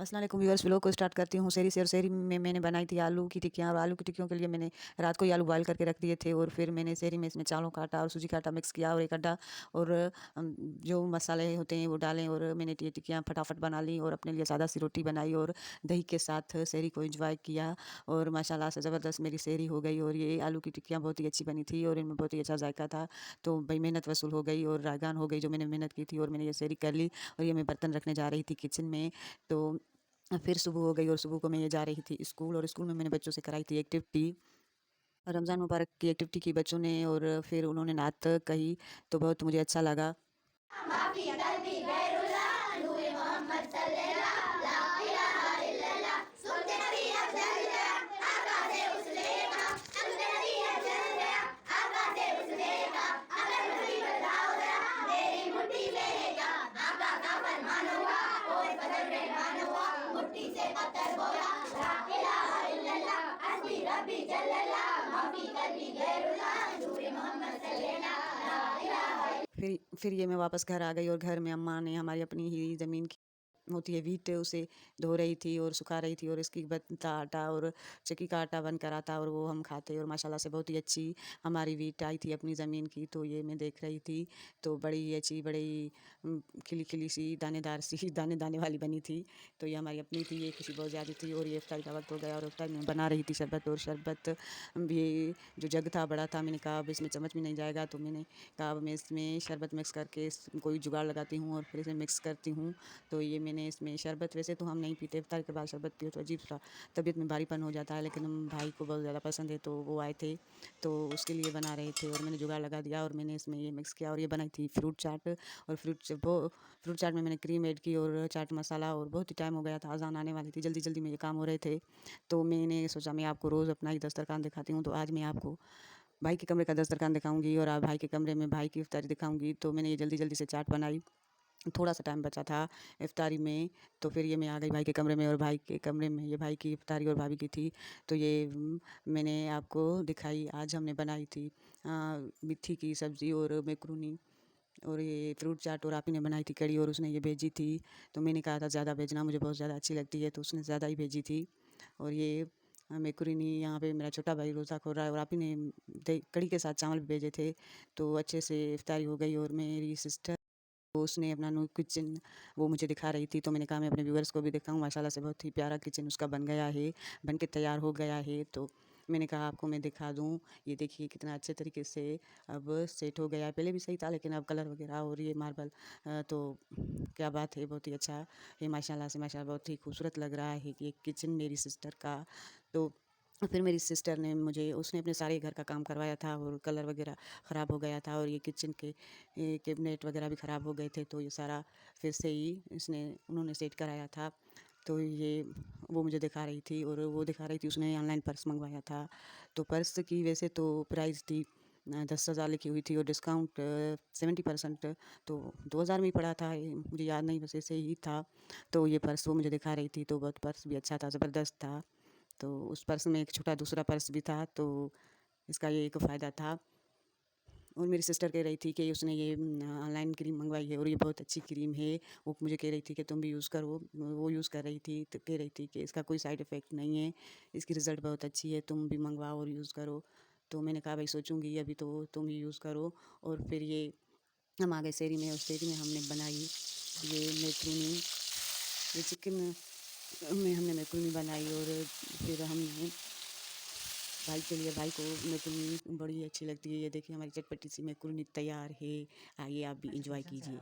अस्सलाम वालेकुम viewers, vlog को स्टार्ट करती हूँ शहरी से। और शहरी में मैंने बनाई थी आलू की टिक्कियाँ। और आलू की टिक्कियों के लिए मैंने रात को ही आलू बॉयल करके रख दिए थे। और फिर मैंने शहरी में इसमें चावलों का आटा और सूजी का आटा मिक्स किया और एक अड्डा और जो मसाले होते हैं वो डालें। और मैंने ये टिक्कियाँ फटाफट बना ली और अपने लिए सादा सी रोटी बनाई और दही के साथ शहरी को इंजॉय किया। और माशाल्लाह से ज़बरदस्त मेरी शहरी हो गई। और ये आलू की टिक्कियाँ बहुत ही अच्छी बनी थी और इनमें बहुत ही अच्छा जायका था। तो भाई मेहनत वसूल हो गई और रायगान हो गई जो मैंने मेहनत की थी। और मैंने ये शहरी कर ली और ये मैं बर्तन रखने जा रही थी किचन में। तो फिर सुबह हो गई और सुबह को मैं ये जा रही थी स्कूल। और स्कूल में मैंने बच्चों से कराई थी एक्टिविटी, रमज़ान मुबारक की एक्टिविटी की बच्चों ने। और फिर उन्होंने नात कही तो बहुत मुझे अच्छा लगा। माफी कल्बी गैरुल्लाह नूर मोहम्मद सल्लल्लाह ला इलाहा इल्लल्लाह सुनते नबी अफजल गया आका से उसने कहा सुनते नबी अफजल गया आका से उसने कहा अगर नबी बदलाव गया मेरी मुट्ठी से लेगा आका का फरमान हुआ और फजल रहमान हुआ मुट्ठी से पत्थर बोला ला इलाहा इल्लल्लाह हस्बी रब्बी जल्लल्लाह माफी कल्बी गैरुल्लाह नूर मोहम्मद सल्लल्लाह ला इलाहा फिर ये मैं वापस घर आ गई और घर में अम्मा ने हमारी अपनी ही ज़मीन की होती है वीट, उसे धो रही थी और सुखा रही थी। और इसकी बनता आटा और चक्की का आटा बनकर आता और वो हम खाते। और माशाल्लाह से बहुत ही अच्छी हमारी वीट आई थी अपनी ज़मीन की। तो ये मैं देख रही थी तो बड़ी ही अच्छी, बड़ी खिली खिली सी, दानेदार सी दाने दाने वाली बनी थी। तो ये हमारी अपनी थी, ये खुशी बहुत ज़्यादा थी। और ये इफ्तारी का वक्त हो गया और इफ्तारी में बना रही थी शरबत। और शरबत भी जो जग था बड़ा था, मैंने कहा अब इसमें चम्मच भी नहीं जाएगा। तो मैंने कहा अब मैं इसमें शरबत मिक्स करके कोई जुगाड़ लगाती हूँ और फिर इसे मिक्स करती हूँ। तो ये मैंने इसमें शरबत, वैसे तो हम नहीं पीते, इफ्तार के बाद शरबत पियो तो अजीब सा तबीयत में भारीपन हो जाता है, लेकिन हम भाई को बहुत ज़्यादा पसंद है तो वो आए थे तो उसके लिए बना रहे थे। और मैंने जुगाड़ लगा दिया और मैंने इसमें ये मिक्स किया और ये बनाई थी फ्रूट चाट। और फ्रूट चाट में मैंने क्रीम ऐड की और चाट मसाला। और बहुत ही टाइम हो गया था, अज़ान आने वाली थी, जल्दी जल्दी में ये काम हो रहे थे। तो मैंने सोचा मैं आपको रोज़ अपना ही दस्तरखान दिखाती हूँ, तो आज मैं आपको भाई के कमरे का दस्तरखान दिखाऊंगी और आप भाई के कमरे में भाई की इफ्तारी दिखाऊंगी। तो मैंने ये जल्दी जल्दी से चाट बनाई, थोड़ा सा टाइम बचा था इफ्तारी में। तो फिर ये मैं आ गई भाई के कमरे में और भाई के कमरे में ये भाई की इफ्तारी और भाभी की थी। तो ये मैंने आपको दिखाई। आज हमने बनाई थी मिट्ठी की सब्ज़ी और मैक्रोनी और ये फ्रूट चाट। और आप ही ने बनाई थी कड़ी और उसने ये भेजी थी। तो मैंने कहा था ज़्यादा भेजना, मुझे बहुत ज़्यादा अच्छी लगती है, तो उसने ज़्यादा ही भेजी थी। और ये मैक्रोनी यहाँ पे मेरा छोटा भाई रोज़ा खोल रहा है और आप ही ने कड़ी के साथ चावल भी भेजे थे। तो अच्छे से इफ्तारी हो गई। और मेरी सिस्टर, तो उसने अपना न्यू किचन वो मुझे दिखा रही थी। तो मैंने कहा मैं अपने व्यूअर्स को भी दिखाऊं। माशाल्लाह से बहुत ही प्यारा किचन उसका बन गया है, बन के तैयार हो गया है। तो मैंने कहा आपको मैं दिखा दूं। ये देखिए कितना अच्छे तरीके से अब सेट हो गया है, पहले भी सही था लेकिन अब कलर वगैरह और ये मार्बल तो क्या बात है, बहुत ही अच्छा है माशाल्लाह से। माशाल्लाह बहुत ही खूबसूरत लग रहा है कि ये किचन मेरी सिस्टर का। तो फिर मेरी सिस्टर ने मुझे, उसने अपने सारे घर का काम करवाया था और कलर वगैरह ख़राब हो गया था और ये किचन के कैबिनेट वगैरह भी ख़राब हो गए थे। तो ये सारा फिर से ही इसने उन्होंने सेट कराया था। तो ये वो मुझे दिखा रही थी और वो दिखा रही थी उसने ऑनलाइन पर्स मंगवाया था। तो पर्स की वैसे तो प्राइस थी 10,000 लिखी हुई थी और डिस्काउंट 70%। तो 2,000 में ही पड़ा था, ये मुझे याद नहीं, बस ऐसे ही था। तो ये पर्स वो मुझे दिखा रही थी, तो बहुत पर्स भी अच्छा था, ज़बरदस्त था। तो उस पर्स में एक छोटा दूसरा पर्स भी था, तो इसका ये एक फ़ायदा था। और मेरी सिस्टर कह रही थी कि उसने ये ऑनलाइन क्रीम मंगवाई है और ये बहुत अच्छी क्रीम है। वो मुझे कह रही थी कि तुम भी यूज़ करो। वो यूज़ कर रही थी तो कह रही थी कि इसका कोई साइड इफ़ेक्ट नहीं है, इसकी रिज़ल्ट बहुत अच्छी है, तुम भी मंगवाओ और यूज़ करो। तो मैंने कहा भाई सोचूंगी, अभी तो तुम ही यूज़ करो। और फिर ये हम आ गए शहरी में और शहरी में हमने बनाई ये मैक्रोनी, ये चिकन में हमने मैक्रोनी बनाई। और फिर हमने भाई के लिए, भाई को मैक्रोनी बड़ी अच्छी लगती है। ये देखिए हमारी चटपटी सी मैक्रोनी तैयार है, आइए आप भी इंजॉय कीजिए।